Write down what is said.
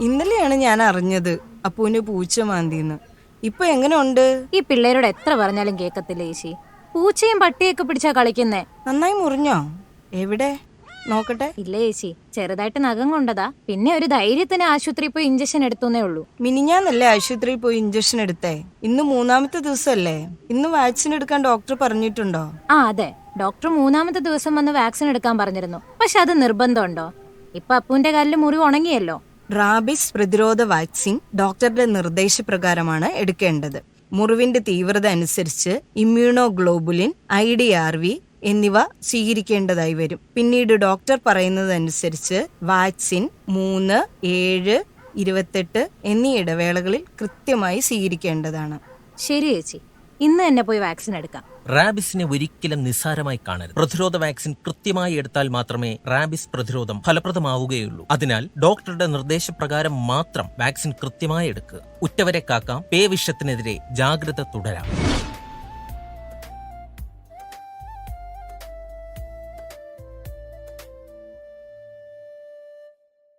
ഇന്നലെയാണ് ഞാൻ അറിഞ്ഞത് അപ്പൂന് പൂച്ച മാന്തിന്ന്. ഇപ്പൊ എങ്ങനെയുണ്ട്? ഈ പിള്ളേരോട് എത്ര പറഞ്ഞാലും കേക്കത്തില്ല ചേച്ചി. പൂച്ചയും പട്ടിയൊക്കെ പിടിച്ചാ കളിക്കുന്നേ. നന്നായി മുറിഞ്ഞോ? എവിടെ നോക്കട്ടെ. ഇല്ല ചേച്ചി, ചെറുതായിട്ട് നഖം കൊണ്ടതാ. പിന്നെ ഒരു ധൈര്യത്തിന് ആശുപത്രി പോയി ഇഞ്ചക്ഷൻ എടുത്തുന്നേ ഉള്ളൂ. മിനിഞ്ഞാന്നല്ലേ ആശുപത്രിയിൽ പോയി ഇഞ്ചക്ഷൻ എടുത്തേ? ഇന്ന് 3-ാമത്തെ ദിവസമല്ലേ? ഇന്ന് വാക്സിൻ എടുക്കാൻ ഡോക്ടർ പറഞ്ഞിട്ടുണ്ടോ? അതെ, ഡോക്ടർ 3-ാമത്തെ ദിവസം വന്ന് വാക്സിൻ എടുക്കാൻ പറഞ്ഞിരുന്നു. പക്ഷെ അത് നിർബന്ധമുണ്ടോ? ഇപ്പൊ അപ്പൂന്റെ കാലിൽ മുറിവ് ഉണങ്ങിയല്ലോ. റാബിസ് പ്രതിരോധ വാക്സിൻ ഡോക്ടറുടെ നിർദ്ദേശപ്രകാരമാണ് എടുക്കേണ്ടത്. മുറിവിന്റെ തീവ്രത അനുസരിച്ച് ഇമ്മ്യൂണോഗ്ലോബുലിൻ, IDRV എന്നിവ സ്വീകരിക്കേണ്ടതായി വരും. പിന്നീട് ഡോക്ടർ പറയുന്നതനുസരിച്ച് വാക്സിൻ 3, 7, 28 എന്നീ ഇടവേളകളിൽ കൃത്യമായി സ്വീകരിക്കേണ്ടതാണ്. ശരി ചേച്ചി, ഇന്ന് തന്നെ പോയി വാക്സിൻ എടുക്കാം. റാബിസിനെ ഒരിക്കലും നിസ്സാരമായി കാണരുത്. പ്രതിരോധ വാക്സിൻ കൃത്യമായി എടുത്താൽ മാത്രമേ റാബിസ് പ്രതിരോധം ഫലപ്രദമാവുകയുള്ളൂ. അതിനാൽ ഡോക്ടറുടെ നിർദ്ദേശപ്രകാരം മാത്രം വാക്സിൻ കൃത്യമായി എടുക്കുക. ഉറ്റവരെ കാക്കാം. പേവിഷത്തിനെതിരെ ജാഗ്രത തുടരാം.